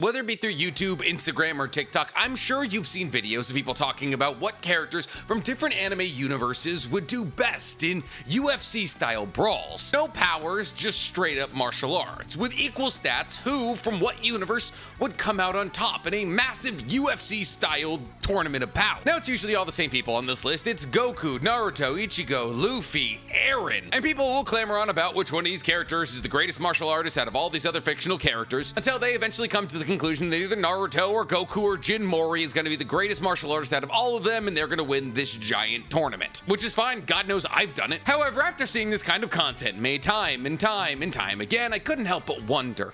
Whether it be through YouTube, Instagram, or TikTok, I'm sure you've seen videos of people talking about what characters from different anime universes would do best in UFC-style brawls. No powers, just straight-up martial arts, with equal stats who, from what universe, would come out on top in a massive UFC-style tournament of power. Now, it's usually all the same people on this list. It's Goku, Naruto, Ichigo, Luffy, Eren, and people will clamor on about which one of these characters is the greatest martial artist out of all these other fictional characters, until they eventually come to the conclusion that either Naruto or Goku or Jin Mori is going to be the greatest martial artist out of all of them, and they're going to win this giant tournament. Which is fine, God knows I've done it. However, after seeing this kind of content made time and time and time again, I couldn't help but wonder,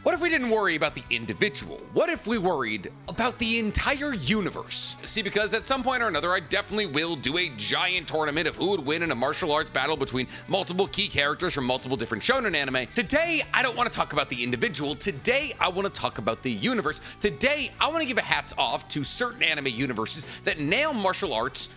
what if we didn't worry about the individual? What if we worried about the entire universe? See, because at some point or another, I definitely will do a giant tournament of who would win in a martial arts battle between multiple key characters from multiple different shonen anime. Today, I don't want to talk about the individual. Today, I want to talk about the universe. Today, I want to give a hats off to certain anime universes that nail martial arts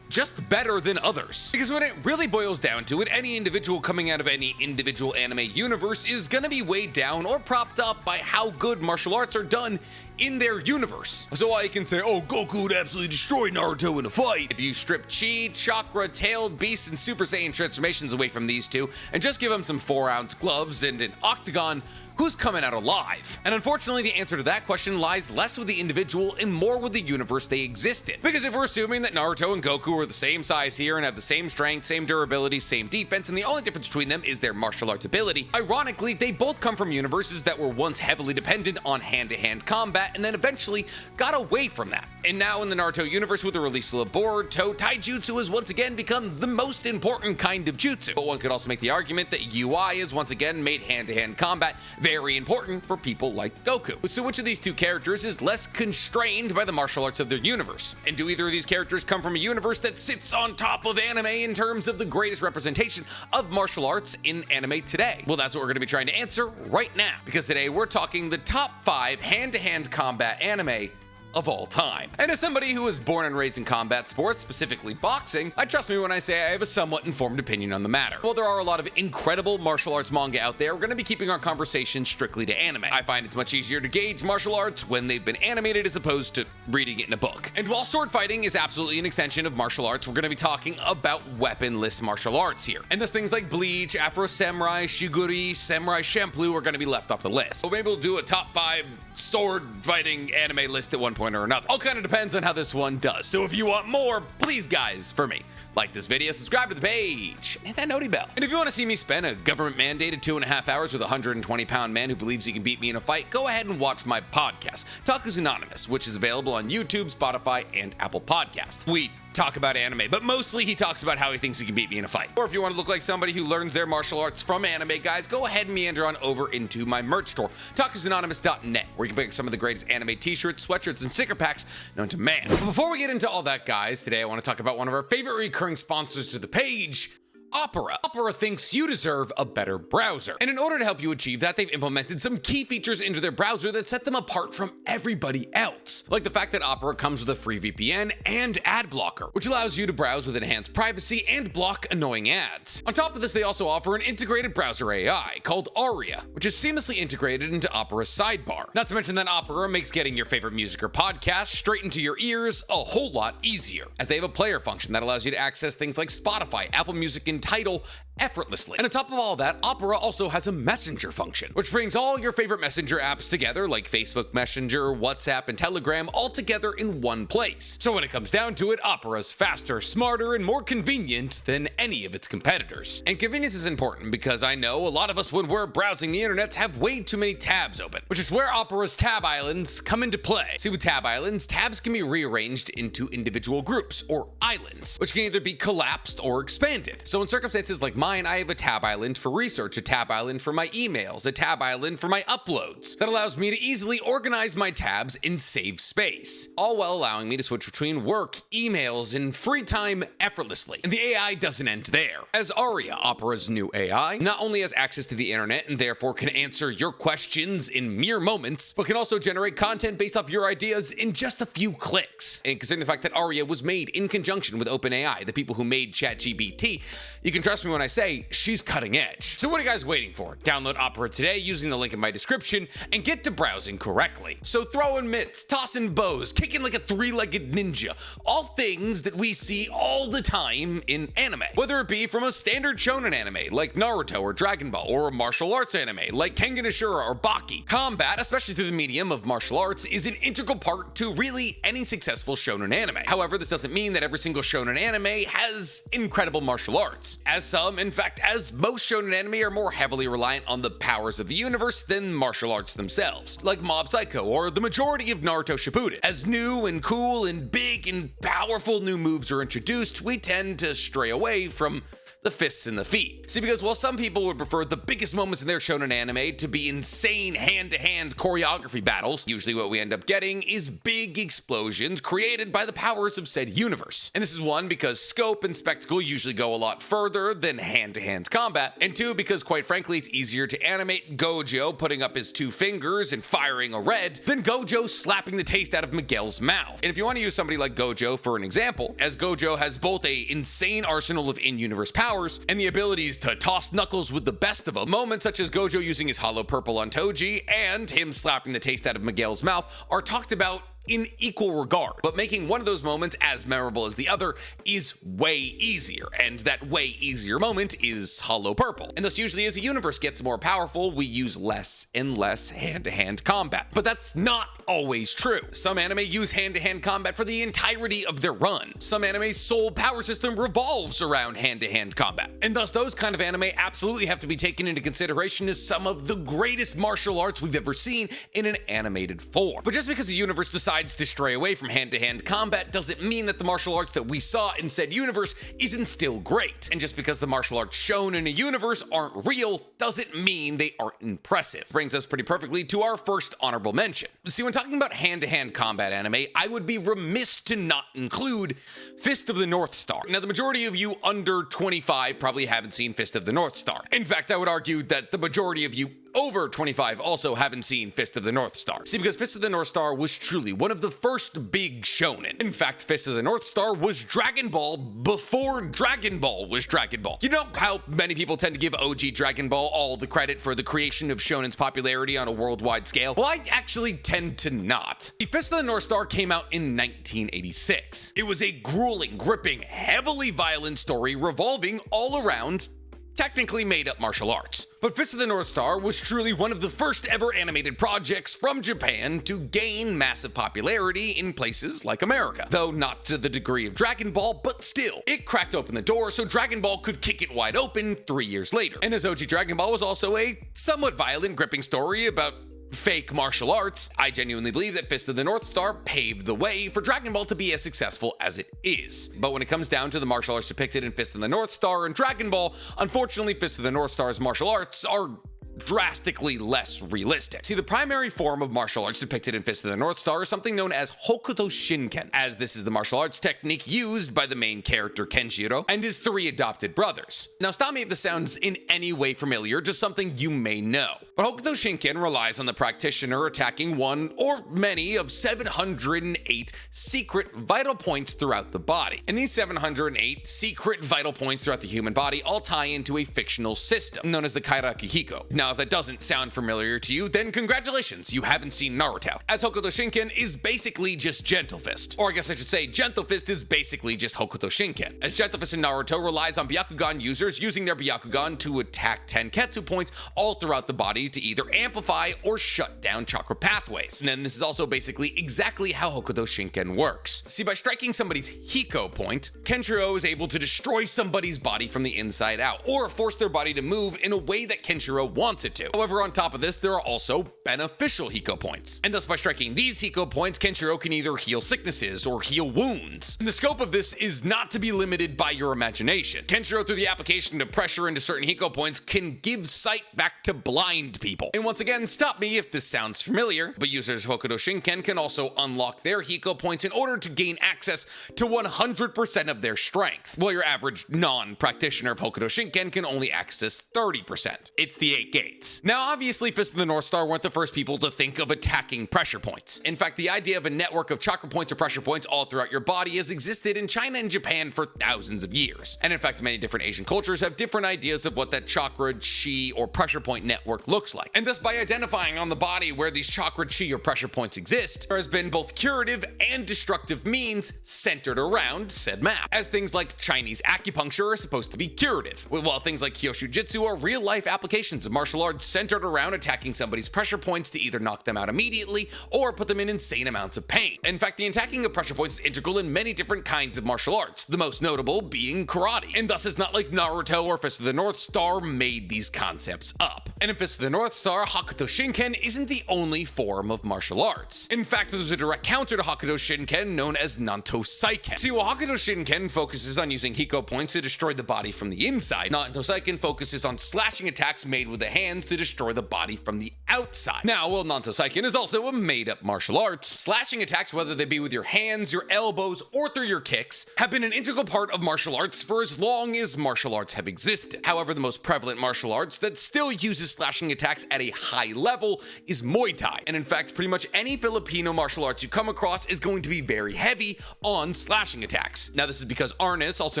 just better than others. Because when it really boils down to it, any individual coming out of any individual anime universe is gonna be weighed down or propped up by how good martial arts are done in their universe. So while you can say, oh, Goku would absolutely destroy Naruto in a fight, if you strip Chi, Chakra, Tailed Beast, and Super Saiyan transformations away from these two, and just give them some 4-ounce gloves and an octagon, who's coming out alive? And unfortunately, the answer to that question lies less with the individual and more with the universe they exist in. Because if we're assuming that Naruto and Goku are the same size here and have the same strength, same durability, same defense, and the only difference between them is their martial arts ability, ironically, they both come from universes that were once heavily dependent on hand-to-hand combat and then eventually got away from that. And now in the Naruto universe, with the release of the Boruto, taijutsu has once again become the most important kind of jutsu. But one could also make the argument that UI has once again made hand-to-hand combat very important for people like Goku. So which of these two characters is less constrained by the martial arts of their universe? And do either of these characters come from a universe that sits on top of anime in terms of the greatest representation of martial arts in anime today? Well, that's what we're going to be trying to answer right now, because today we're talking the top 5 hand-to-hand combat anime of all time. And as somebody who was born and raised in combat sports, specifically boxing, trust me when I say I have a somewhat informed opinion on the matter. While there are a lot of incredible martial arts manga out there, we're going to be keeping our conversation strictly to anime. I find it's much easier to gauge martial arts when they've been animated as opposed to reading it in a book. And while sword fighting is absolutely an extension of martial arts, we're going to be talking about weaponless martial arts here. And thus things like Bleach, Afro Samurai, Shiguri, Samurai Champloo are going to be left off the list. So maybe we'll do a top 5 sword fighting anime list at one point or another. All kind of depends on how this one does. So if you want more, please guys, for me, like this video, subscribe to the page, and hit that noti bell. And if you want to see me spend a government mandated 2.5 hours with a 120-pound man who believes he can beat me in a fight, go ahead and watch my podcast, Talk is Anonymous, which is available on YouTube, Spotify, and Apple Podcasts. We talk about anime, but mostly he talks about how he thinks he can beat me in a fight. Or if you want to look like somebody who learns their martial arts from anime, guys, go ahead and meander on over into my merch store, talkisanonymous.net, where you can pick up some of the greatest anime t-shirts, sweatshirts, and sticker packs known to man. But before we get into all that, guys, today I want to talk about one of our favorite recurring sponsors to the page, Opera. Opera thinks you deserve a better browser. And in order to help you achieve that, they've implemented some key features into their browser that set them apart from everybody else. Like the fact that Opera comes with a free VPN and ad blocker, which allows you to browse with enhanced privacy and block annoying ads. On top of this, they also offer an integrated browser AI called Aria, which is seamlessly integrated into Opera's sidebar. Not to mention that Opera makes getting your favorite music or podcast straight into your ears a whole lot easier, as they have a player function that allows you to access things like Spotify, Apple Music, and Tidal effortlessly. And on top of all that, Opera also has a messenger function, which brings all your favorite messenger apps together, like Facebook Messenger, WhatsApp, and Telegram, all together in one place. So when it comes down to it, Opera's faster, smarter, and more convenient than any of its competitors. And convenience is important because I know a lot of us, when we're browsing the internet, have way too many tabs open, which is where Opera's tab islands come into play. See, with tab islands, tabs can be rearranged into individual groups, or islands, which can either be collapsed or expanded. So in circumstances like mine, I have a tab island for research, a tab island for my emails, a tab island for my uploads. That allows me to easily organize my tabs and save space, all while allowing me to switch between work, emails, and free time effortlessly. And the AI doesn't end there, as Aria, Opera's new AI, not only has access to the internet and therefore can answer your questions in mere moments, but can also generate content based off your ideas in just a few clicks. And considering the fact that Aria was made in conjunction with OpenAI, the people who made ChatGPT, You can trust me when I say she's cutting edge. So what are you guys waiting for? Download Opera today using the link in my description and get to browsing correctly. So throwing mitts, tossing bows, kicking like a three-legged ninja, all things that we see all the time in anime. Whether it be from a standard shonen anime like Naruto or Dragon Ball, or a martial arts anime like Kengan Ashura or Baki. Combat, especially through the medium of martial arts, is an integral part to really any successful shonen anime. However, this doesn't mean that every single shonen anime has incredible martial arts, as some, in fact, as most shonen anime are more heavily reliant on the powers of the universe than martial arts themselves, like Mob Psycho or the majority of Naruto Shippuden. As new and cool and big and powerful new moves are introduced, we tend to stray away from the fists and the feet. See, because while some people would prefer the biggest moments in their shonen anime to be insane hand-to-hand choreography battles, usually what we end up getting is big explosions created by the powers of said universe. And this is one, because scope and spectacle usually go a lot further than hand-to-hand combat, and two, because quite frankly it's easier to animate Gojo putting up his two fingers and firing a red than Gojo slapping the taste out of Miguel's mouth. And if you want to use somebody like Gojo for an example, as Gojo has both a insane arsenal of in-universe powers and the abilities to toss knuckles with the best of them, moments such as Gojo using his hollow purple on Toji and him slapping the taste out of Miguel's mouth are talked about in equal regard, but making one of those moments as memorable as the other is way easier, and that way easier moment is hollow purple. And thus usually as the universe gets more powerful, we use less and less hand-to-hand combat. But that's not always true. Some anime use hand-to-hand combat for the entirety of their run. Some anime's sole power system revolves around hand-to-hand combat. And thus those kind of anime absolutely have to be taken into consideration as some of the greatest martial arts we've ever seen in an animated form. But just because the universe decides to stray away from hand-to-hand combat doesn't mean that the martial arts that we saw in said universe isn't still great. And just because the martial arts shown in a universe aren't real doesn't mean they aren't impressive. Brings us pretty perfectly to our first honorable mention. See, when talking about hand-to-hand combat anime, I would be remiss to not include Fist of the North Star. Now, the majority of you under 25 probably haven't seen Fist of the North Star. In fact, I would argue that the majority of you over 25 also haven't seen Fist of the North Star. See, because Fist of the North Star was truly one of the first big shonen. In fact, Fist of the North Star was Dragon Ball before Dragon Ball was Dragon Ball. You know how many people tend to give OG Dragon Ball all the credit for the creation of shonen's popularity on a worldwide scale? Well, I actually tend to not. The Fist of the North Star came out in 1986. It was a grueling, gripping, heavily violent story revolving all around technically made-up martial arts. But Fist of the North Star was truly one of the first ever animated projects from Japan to gain massive popularity in places like America. Though not to the degree of Dragon Ball, but still. It cracked open the door so Dragon Ball could kick it wide open 3 years later. And as OG Dragon Ball was also a somewhat violent, gripping story about fake martial arts, I genuinely believe that Fist of the North Star paved the way for Dragon Ball to be as successful as it is. But when it comes down to the martial arts depicted in Fist of the North Star and Dragon Ball, unfortunately Fist of the North Star's martial arts are drastically less realistic. See, the primary form of martial arts depicted in Fist of the North Star is something known as Hokuto Shinken, as this is the martial arts technique used by the main character Kenshiro and his 3 adopted brothers. Now stop me if this sounds in any way familiar to something you may know. But Hokuto Shinken relies on the practitioner attacking one or many of 708 secret vital points throughout the body. And these 708 secret vital points throughout the human body all tie into a fictional system known as the Kairaki Hiko. Now, if that doesn't sound familiar to you, then congratulations, you haven't seen Naruto, as Hokuto Shinken is basically just Gentle Fist. Or I guess I should say Gentle Fist is basically just Hokuto Shinken, as Gentle Fist in Naruto relies on Byakugan users using their Byakugan to attack Tenketsu points all throughout the body to either amplify or shut down chakra pathways. And then this is also basically exactly how Hokuto Shinken works. See, by striking somebody's Hiko point, Kenshiro is able to destroy somebody's body from the inside out, or force their body to move in a way that Kenshiro wants it to. However, on top of this, there are also beneficial Hiko points. And thus by striking these Hiko points, Kenshiro can either heal sicknesses or heal wounds. And the scope of this is not to be limited by your imagination. Kenshiro, through the application of pressure into certain Hiko points, can give sight back to blind people. And once again, stop me if this sounds familiar, but users of Hokuto Shinken can also unlock their Hiko points in order to gain access to 100% of their strength, while your average non-practitioner of Hokuto Shinken can only access 30%. It's the 8 gauge. decades. Now, obviously, Fist of the North Star weren't the first people to think of attacking pressure points. In fact, the idea of a network of chakra points or pressure points all throughout your body has existed in China and Japan for thousands of years. And in fact, many different Asian cultures have different ideas of what that chakra, chi, or pressure point network looks like. And thus, by identifying on the body where these chakra, chi, or pressure points exist, there has been both curative and destructive means centered around said map. As things like Chinese acupuncture are supposed to be curative, while things like Kyoshu Jitsu are real-life applications of martial arts centered around attacking somebody's pressure points to either knock them out immediately or put them in insane amounts of pain. In fact, the attacking of pressure points is integral in many different kinds of martial arts, the most notable being karate. And thus, it's not like Naruto or Fist of the North Star made these concepts up. And in Fist of the North Star, Hakuto Shinken isn't the only form of martial arts. In fact, there's a direct counter to Hakuto Shinken known as Nanto Saiken. See, while Hakuto Shinken focuses on using Hiko points to destroy the body from the inside, Nanto Saiken focuses on slashing attacks made with the hands to destroy the body from the outside. Now, while Nanto Saiken is also a made-up martial arts, slashing attacks, whether they be with your hands, your elbows, or through your kicks, have been an integral part of martial arts for as long as martial arts have existed. However, the most prevalent martial arts that still uses slashing attacks at a high level is Muay Thai. And in fact, pretty much any Filipino martial arts you come across is going to be very heavy on slashing attacks. Now, this is because Arnis, also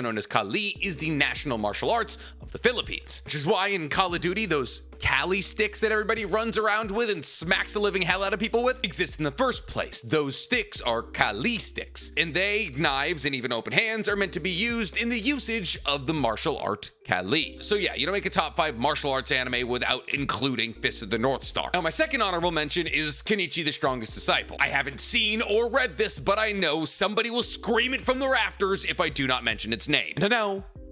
known as Kali, is the national martial arts of the Philippines, which is why in Call of Duty, those Kali sticks that everybody runs around with and smacks the living hell out of people with exist in the first place. Those sticks are Kali sticks, and they, knives, and even open hands are meant to be used in the usage of the martial art Kali. So yeah, you don't make a top 5 martial arts anime without including Fist of the North Star. Now, my second honorable mention is Kenichi the Strongest Disciple. I haven't seen or read this, but I know somebody will scream it from the rafters if I do not mention its name. And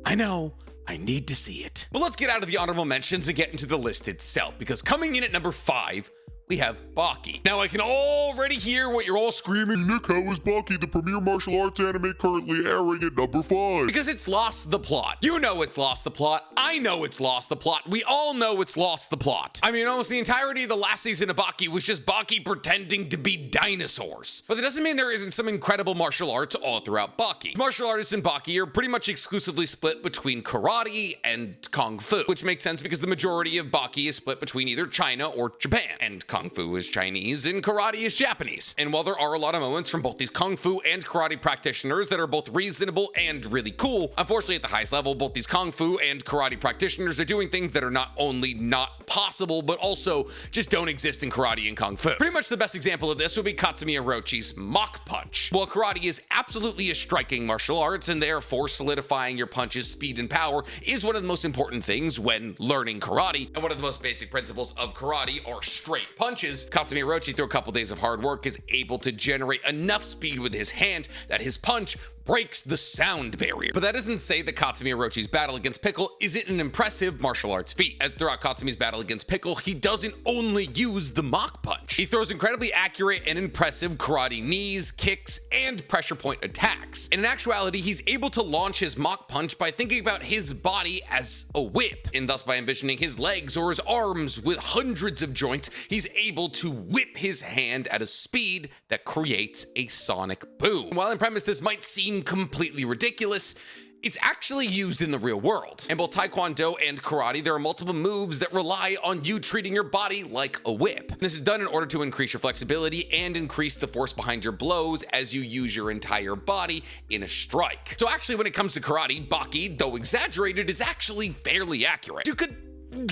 I know, I need to see it. But let's get out of the honorable mentions and get into the list itself, because coming in at number 5, we have Baki. Now, I can already hear what you're all screaming. Nick, how is Baki the premier martial arts anime currently airing at number 5? Because it's lost the plot. You know it's lost the plot. I know it's lost the plot. We all know it's lost the plot. I mean, almost the entirety of the last season of Baki was just Baki pretending to be dinosaurs. But that doesn't mean there isn't some incredible martial arts all throughout Baki. Martial artists in Baki are pretty much exclusively split between karate and kung fu, which makes sense because the majority of Baki is split between either China or Japan, and Kung Fu is Chinese and karate is Japanese. And while there are a lot of moments from both these Kung Fu and karate practitioners that are both reasonable and really cool, unfortunately at the highest level, both these Kung Fu and karate practitioners are doing things that are not only not possible, but also just don't exist in karate and Kung Fu. Pretty much the best example of this would be Katsumi Orochi's Mach Punch. While karate is absolutely a striking martial arts, and therefore solidifying your punch's speed and power is one of the most important things when learning karate, and one of the most basic principles of karate are straight punches, Katsumi Orochi, through a couple days of hard work, is able to generate enough speed with his hand that his punch breaks the sound barrier. But that doesn't say that Katsumi Orochi's battle against Pickle isn't an impressive martial arts feat, as throughout Katsumi's battle against Pickle, he doesn't only use the Mach Punch. He throws incredibly accurate and impressive karate knees, kicks, and pressure point attacks. And in actuality, he's able to launch his Mach Punch by thinking about his body as a whip, and thus by envisioning his legs or his arms with hundreds of joints, he's able to whip his hand at a speed that creates a sonic boom. While in premise this might seem completely ridiculous, it's actually used in the real world. In both Taekwondo and karate, there are multiple moves that rely on you treating your body like a whip. This is done in order to increase your flexibility and increase the force behind your blows as you use your entire body in a strike. So actually, when it comes to karate, Baki, though exaggerated, is actually fairly accurate. You could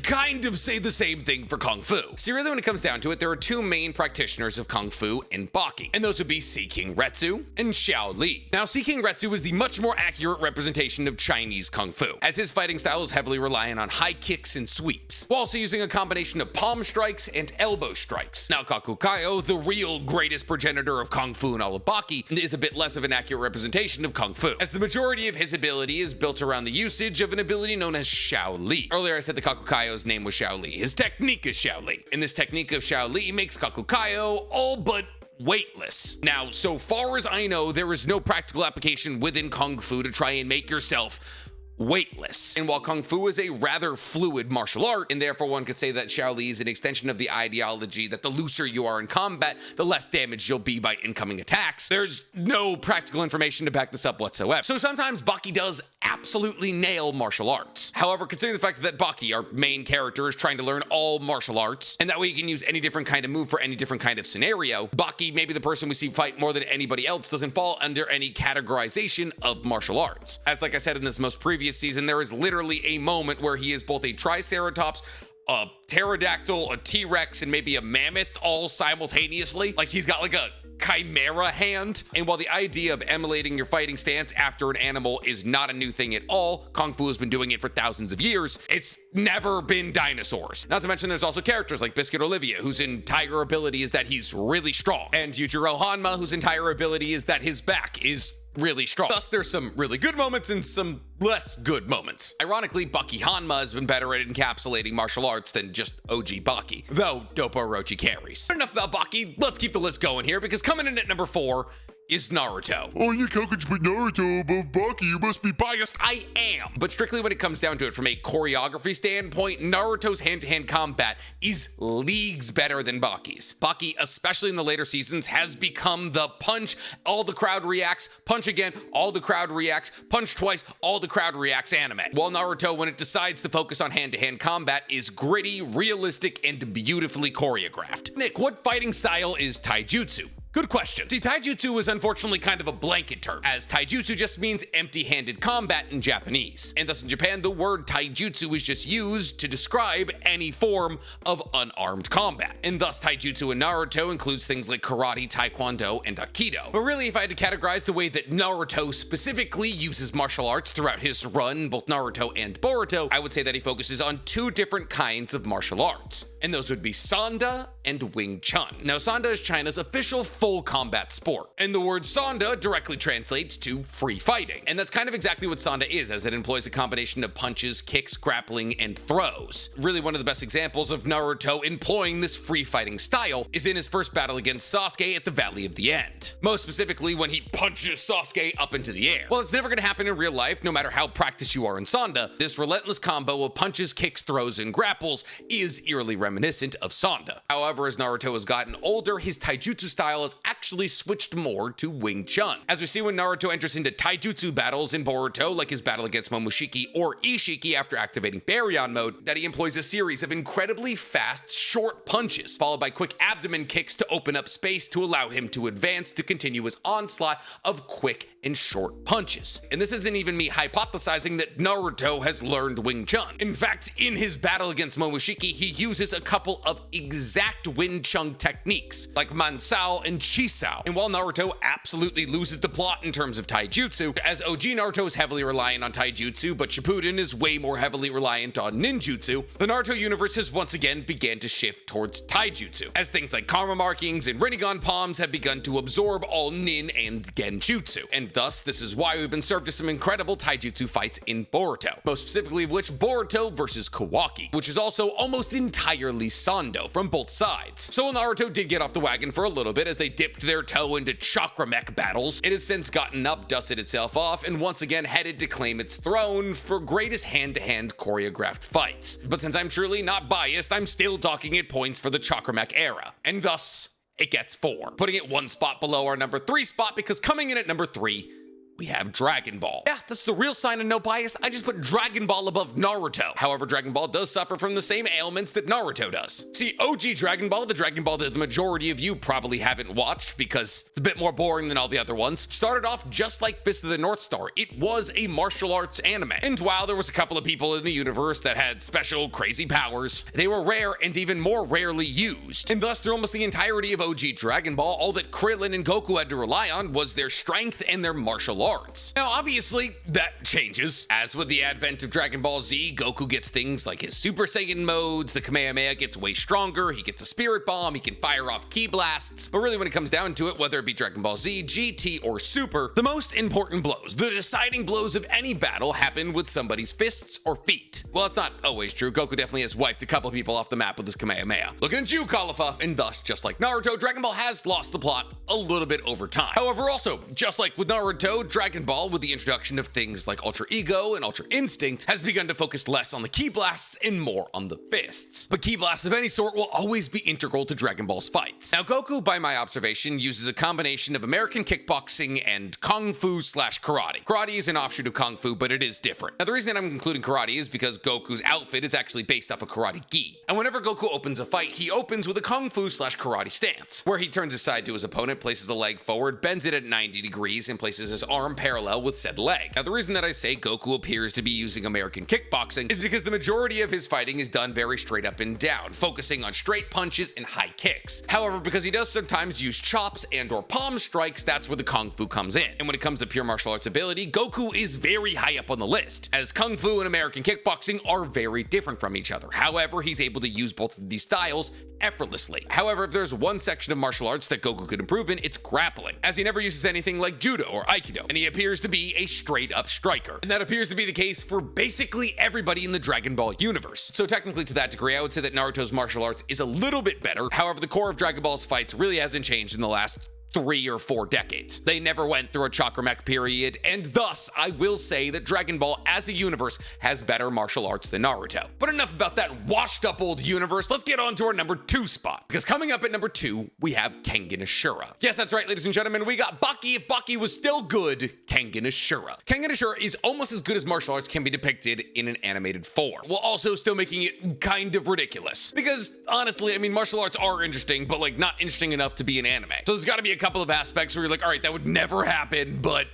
kind of say the same thing for Kung Fu. See, really when it comes down to it, there are two main practitioners of Kung Fu in Baki, and those would be Seeking Retsu and Xiao Li. Now, Seeking Retsu is the much more accurate representation of Chinese Kung Fu, as his fighting style is heavily reliant on high kicks and sweeps, while also using a combination of palm strikes and elbow strikes. Now, Kakukayo, the real greatest progenitor of Kung Fu in all of Baki, is a bit less of an accurate representation of Kung Fu, as the majority of his ability is built around the usage of an ability known as Xiao Li. Earlier I said the Kakukayo's name was Xiao Li. His technique is Xiao Li. And this technique of Xiao Li makes Kakukayo all but weightless. Now, so far as I know, there is no practical application within Kung Fu to try and make yourself weightless. And while Kung Fu is a rather fluid martial art, and therefore one could say that Shaoli is an extension of the ideology that the looser you are in combat, the less damage you'll be by incoming attacks, there's no practical information to back this up whatsoever. So sometimes Baki does absolutely nail martial arts. However, considering the fact that Baki, our main character, is trying to learn all martial arts, and that way you can use any different kind of move for any different kind of scenario, Baki, maybe the person we see fight more than anybody else, doesn't fall under any categorization of martial arts. As like I said in this most previous season, there is literally a moment where he is both a Triceratops, a pterodactyl, a T-Rex, and maybe a mammoth all simultaneously. Like he's got like a chimera hand. And while the idea of emulating your fighting stance after an animal is not a new thing at all, Kung Fu has been doing it for thousands of years, it's never been dinosaurs. Not to mention there's also characters like Biscuit Olivia, whose entire ability is that he's really strong, and Yujiro Hanma, whose entire ability is that his back is really strong. Thus, there's some really good moments and some less good moments. Ironically, Baki Hanma has been better at encapsulating martial arts than just OG Baki, though Dopo Orochi carries. But enough about Baki, let's keep the list going here, because coming in at number 4 is Naruto. Oh, you can't put Naruto above Baki. You must be biased. I am, but strictly when it comes down to it from a choreography standpoint, Naruto's hand-to-hand combat is leagues better than Baki's. Baki, especially in the later seasons, has become the punch, all the crowd reacts, punch again, all the crowd reacts, punch twice, all the crowd reacts anime. While Naruto, when it decides to focus on hand-to-hand combat, is gritty, realistic, and beautifully choreographed. Nick, what fighting style is taijutsu? Good question. See, taijutsu is unfortunately kind of a blanket term, as taijutsu just means empty-handed combat in Japanese. And thus in Japan, the word taijutsu is just used to describe any form of unarmed combat. And thus taijutsu in Naruto includes things like karate, taekwondo, and aikido. But really, if I had to categorize the way that Naruto specifically uses martial arts throughout his run, both Naruto and Boruto, I would say that he focuses on 2 different kinds of martial arts. And those would be Sanda and Wing Chun. Now, Sanda is China's official full combat sport, and the word Sanda directly translates to free fighting. And that's kind of exactly what Sanda is, as it employs a combination of punches, kicks, grappling, and throws. Really, one of the best examples of Naruto employing this free fighting style is in his first battle against Sasuke at the Valley of the End. Most specifically, when he punches Sasuke up into the air. Well, it's never gonna happen in real life, no matter how practiced you are in Sanda. This relentless combo of punches, kicks, throws, and grapples is eerily reminiscent of Sanda. However, as Naruto has gotten older, his taijutsu style has actually switched more to Wing Chun. As we see when Naruto enters into taijutsu battles in Boruto, like his battle against Momoshiki or Ishiki after activating Baryon mode, that he employs a series of incredibly fast, short punches, followed by quick abdomen kicks to open up space to allow him to advance to continue his onslaught of quick and short punches. And this isn't even me hypothesizing that Naruto has learned Wing Chun. In fact, in his battle against Momoshiki, he uses a couple of exact Wing Chun techniques, like Mansao and Chisao. And while Naruto absolutely loses the plot in terms of taijutsu, as OG Naruto is heavily reliant on taijutsu, but Shippuden is way more heavily reliant on ninjutsu, the Naruto universe has once again began to shift towards taijutsu, as things like karma markings and Rinnegan palms have begun to absorb all nin and genjutsu. And thus, this is why we've been served to some incredible taijutsu fights in Boruto, most specifically of which Boruto versus Kawaki, which is also almost entirely Sando from both sides. So while Naruto did get off the wagon for a little bit as they dipped their toe into chakra mech battles, it has since gotten up, dusted itself off, and once again headed to claim its throne for greatest hand-to-hand choreographed fights. But since I'm truly not biased, I'm still docking it points for the chakra mech era, and thus it gets 4, putting it 1 spot below our number 3 spot, because coming in at number 3, we have Dragon Ball. Yeah, that's the real sign of no bias. I just put Dragon Ball above Naruto. However, Dragon Ball does suffer from the same ailments that Naruto does. See, OG Dragon Ball, the Dragon Ball that the majority of you probably haven't watched because it's a bit more boring than all the other ones, started off just like Fist of the North Star. It was a martial arts anime. And while there was a couple of people in the universe that had special crazy powers, they were rare and even more rarely used. And thus, through almost the entirety of OG Dragon Ball, all that Krillin and Goku had to rely on was their strength and their martial arts. Now, obviously, that changes. As with the advent of Dragon Ball Z, Goku gets things like his Super Saiyan modes, the Kamehameha gets way stronger, he gets a Spirit Bomb, he can fire off Ki Blasts. But really, when it comes down to it, whether it be Dragon Ball Z, GT, or Super, the most important blows, the deciding blows of any battle, happen with somebody's fists or feet. Well, it's not always true. Goku definitely has wiped a couple people off the map with his Kamehameha. Looking at you, Caulifla. And thus, just like Naruto, Dragon Ball has lost the plot a little bit over time. However, also, just like with Naruto, Dragon Ball, with the introduction of things like Ultra Ego and Ultra Instinct, has begun to focus less on the ki blasts and more on the fists. But ki blasts of any sort will always be integral to Dragon Ball's fights. Now, Goku, by my observation, uses a combination of American kickboxing and Kung Fu/karate. Karate is an offshoot of Kung Fu, but it is different. Now, the reason I'm including karate is because Goku's outfit is actually based off of karate gi. And whenever Goku opens a fight, he opens with a Kung Fu/karate stance, where he turns his side to his opponent, places a leg forward, bends it at 90 degrees, and places his arm parallel with said leg. Now, the reason that I say Goku appears to be using American kickboxing is because the majority of his fighting is done very straight up and down, focusing on straight punches and high kicks. However, because he does sometimes use chops and/or palm strikes, that's where the Kung Fu comes in. And when it comes to pure martial arts ability, Goku is very high up on the list, as Kung Fu and American kickboxing are very different from each other. However, he's able to use both of these styles effortlessly. However, if there's one section of martial arts that Goku could improve in, it's grappling, as he never uses anything like judo or aikido, and he appears to be a straight up striker. And that appears to be the case for basically everybody in the Dragon Ball universe. So technically, to that degree, I would say that Naruto's martial arts is a little bit better. However, the core of Dragon Ball's fights really hasn't changed in the last 3 or 4 decades. They never went through a chakra mech period, and thus I will say that Dragon Ball as a universe has better martial arts than Naruto. But enough about that washed up old universe, let's get on to our number 2 spot. Because coming up at number 2, we have Kengan Ashura. Yes, that's right, ladies and gentlemen, we got Baki if Baki was still good, Kengan Ashura. Kengan Ashura is almost as good as martial arts can be depicted in an animated form, while also still making it kind of ridiculous. Because honestly, I mean, martial arts are interesting, but like not interesting enough to be an anime. So there's gotta be a couple of aspects where you're like, all right, that would never happen, but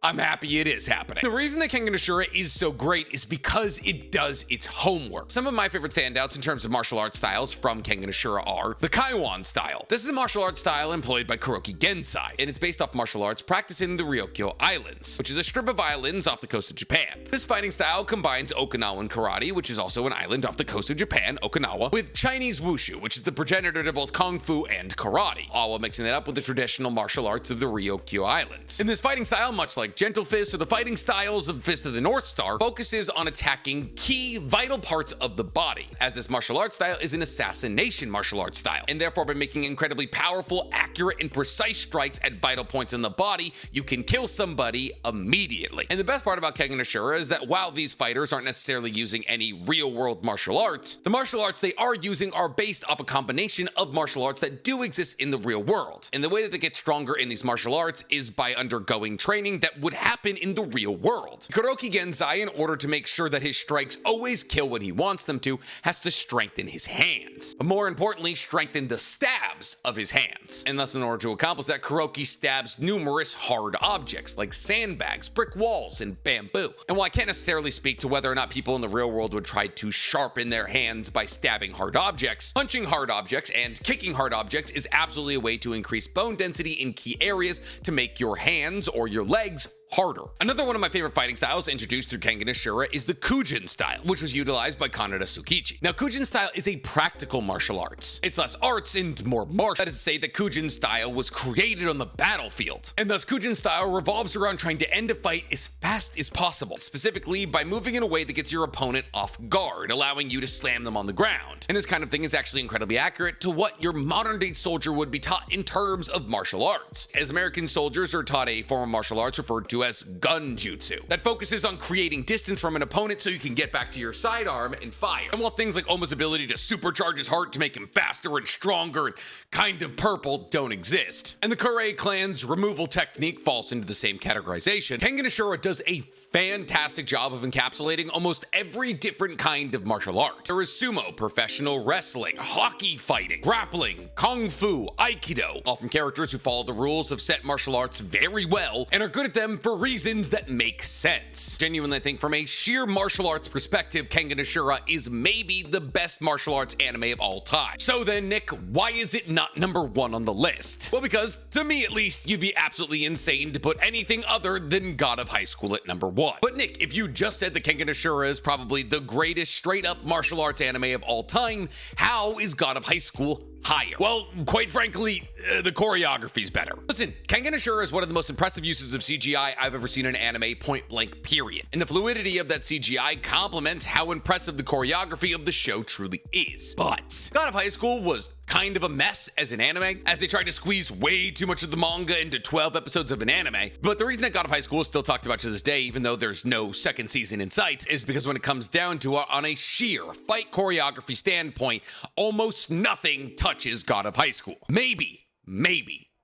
I'm happy it is happening. The reason that Kengan Ashura is so great is because it does its homework. Some of my favorite standouts in terms of martial arts styles from Kengan Ashura are the Kaiwan style. This is a martial arts style employed by Kuroki Gensai, and it's based off martial arts practiced in the Ryokyo Islands, which is a strip of islands off the coast of Japan. This fighting style combines Okinawan karate, which is also an island off the coast of Japan, Okinawa, with Chinese wushu, which is the progenitor to both Kung Fu and karate, all while mixing it up with the traditional martial arts of the Ryokyo Islands. In this fighting style, much like Gentle Fist or the fighting styles of Fist of the North Star, focuses on attacking key vital parts of the body, as this martial arts style is an assassination martial arts style, and therefore by making incredibly powerful, accurate, and precise strikes at vital points in the body, you can kill somebody immediately. And the best part about Kengan Ashura is that while these fighters aren't necessarily using any real-world martial arts, the martial arts they are using are based off a combination of martial arts that do exist in the real world. And the way that they get stronger in these martial arts is by undergoing training that would happen in the real world. Kuroki Gensai, in order to make sure that his strikes always kill when he wants them to, has to strengthen his hands. But more importantly, strengthen the stabs of his hands. And thus, in order to accomplish that, Kuroki stabs numerous hard objects like sandbags, brick walls, and bamboo. And while I can't necessarily speak to whether or not people in the real world would try to sharpen their hands by stabbing hard objects, punching hard objects and kicking hard objects is absolutely a way to increase bone density in key areas to make your hands or your legs harder. Another one of my favorite fighting styles introduced through Kengan Ashura is the Kujin style, which was utilized by Kaneda Tsukichi. Now, Kujin style is a practical martial arts. It's less arts and more martial. That is to say that Kujin style was created on the battlefield, and thus Kujin style revolves around trying to end a fight as fast as possible, specifically by moving in a way that gets your opponent off guard, allowing you to slam them on the ground. And this kind of thing is actually incredibly accurate to what your modern day soldier would be taught in terms of martial arts, as American soldiers are taught a form of martial arts referred to as gun jutsu that focuses on creating distance from an opponent so you can get back to your sidearm and fire. And while things like Oma's ability to supercharge his heart to make him faster and stronger and kind of purple don't exist, and the Kure clan's removal technique falls into the same categorization, Kengan Ashura does a fantastic job of encapsulating almost every different kind of martial art. There is sumo, professional wrestling, hockey fighting, grappling, kung fu, aikido, all from characters who follow the rules of set martial arts very well and are good at them for reasons that make sense. Genuinely, I think from a sheer martial arts perspective, Kengan Ashura is maybe the best martial arts anime of all time. So then, Nick, why is it not number 1 on the list? Well, because to me at least, you'd be absolutely insane to put anything other than God of High School at number 1. But Nick, if you just said that Kengan Ashura is probably the greatest straight up martial arts anime of all time, how is God of High School higher? Well, quite frankly, the choreography's better. Listen, Kengan Ashura is one of the most impressive uses of CGI I've ever seen in an anime, point blank, period. And the fluidity of that CGI complements how impressive the choreography of the show truly is. But God of High School was kind of a mess as an anime, as they tried to squeeze way too much of the manga into 12 episodes of an anime. But the reason that God of High School is still talked about to this day, even though there's no second season in sight, is because when it comes down to it, on a sheer fight choreography standpoint, almost nothing touches God of High School. Maybe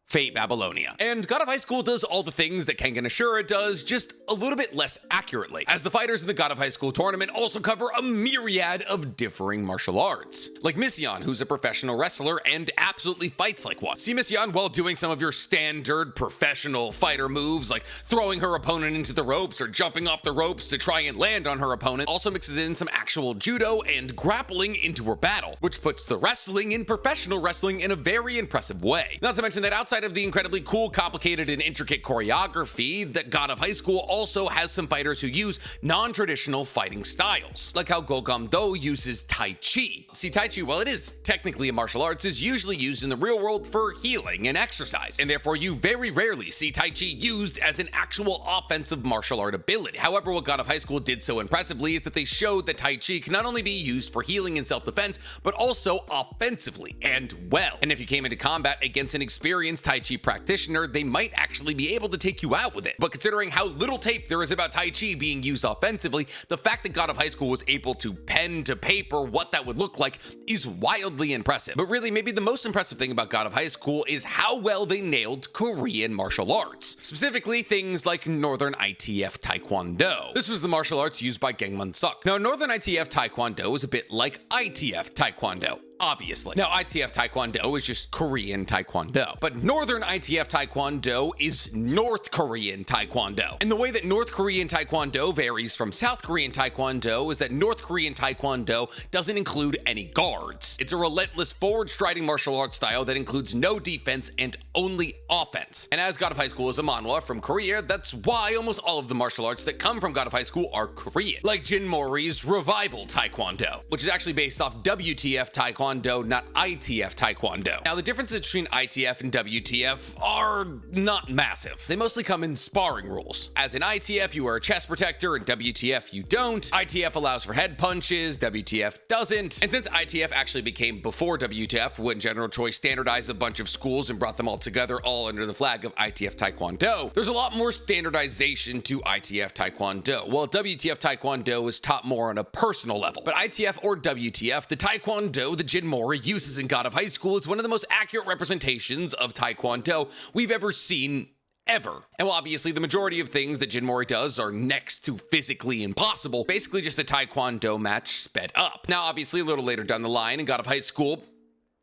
Fate Babylonia. And God of High School does all the things that Kengan Ashura does, just a little bit less accurately, as the fighters in the God of High School tournament also cover a myriad of differing martial arts. Like Mission, who's a professional wrestler and absolutely fights like one. See Mission while doing some of your standard professional fighter moves, like throwing her opponent into the ropes or jumping off the ropes to try and land on her opponent, also mixes in some actual judo and grappling into her battle, which puts the wrestling in professional wrestling in a very impressive way. Not to mention that outside of the incredibly cool, complicated, and intricate choreography, that God of High School also has some fighters who use non-traditional fighting styles, like how Gogam-do uses Tai Chi. See, Tai Chi, while it is technically a martial arts, is usually used in the real world for healing and exercise, and therefore you very rarely see Tai Chi used as an actual offensive martial art ability. However, what God of High School did so impressively is that they showed that Tai Chi can not only be used for healing and self-defense, but also offensively and well. And if you came into combat against an experienced Tai Chi practitioner, they might actually be able to take you out with it. But considering how little tape there is about Tai Chi being used offensively, the fact that God of High School was able to pen to paper what that would look like is wildly impressive. But really, maybe the most impressive thing about God of High School is how well they nailed Korean martial arts, specifically things like Northern ITF Taekwondo. This was the martial arts used by Gangnam Suk. Now, Northern ITF Taekwondo is a bit like ITF Taekwondo, obviously. Now, ITF Taekwondo is just Korean Taekwondo, but Northern ITF Taekwondo is North Korean Taekwondo. And the way that North Korean Taekwondo varies from South Korean Taekwondo is that North Korean Taekwondo doesn't include any guards. It's a relentless forward-striding martial arts style that includes no defense and only offense. And as God of High School is a manhwa from Korea, that's why almost all of the martial arts that come from God of High School are Korean, like Jin Mori's Revival Taekwondo, which is actually based off WTF Taekwondo, not ITF Taekwondo. Now, the differences between ITF and WTF are not massive. They mostly come in sparring rules. As in ITF, you wear a chest protector, and WTF, you don't. ITF allows for head punches, WTF doesn't. And since ITF actually became before WTF, when General Choi standardized a bunch of schools and brought them all together all under the flag of ITF Taekwondo, there's a lot more standardization to ITF Taekwondo, while WTF Taekwondo is taught more on a personal level. But ITF or WTF, the Taekwondo that Jin Mori uses in God of High School, is one of the most accurate representations of Taekwondo we've ever seen ever. And while obviously the majority of things that Jin Mori does are next to physically impossible, basically just a Taekwondo match sped up. Now, obviously a little later down the line in God of High School,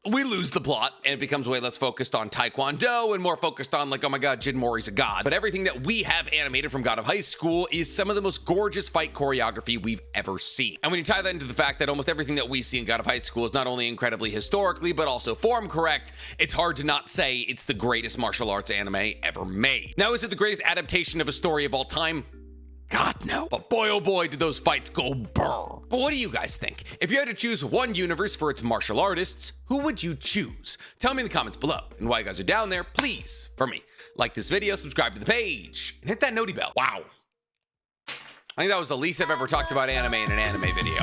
we lose the plot and it becomes way less focused on Taekwondo and more focused on like, oh my god, Jin Mori's a god. But everything that we have animated from God of High School is some of the most gorgeous fight choreography we've ever seen. And when you tie that into the fact that almost everything that we see in God of High School is not only incredibly historically, but also form correct, it's hard to not say it's the greatest martial arts anime ever made. Now, is it the greatest adaptation of a story of all time? God, no. But boy, oh boy, did those fights go burr. But what do you guys think? If you had to choose one universe for its martial artists, who would you choose? Tell me in the comments below. And while you guys are down there, please, for me, like this video, subscribe to the page, and hit that noti bell. Wow. I think that was the least I've ever talked about anime in an anime video.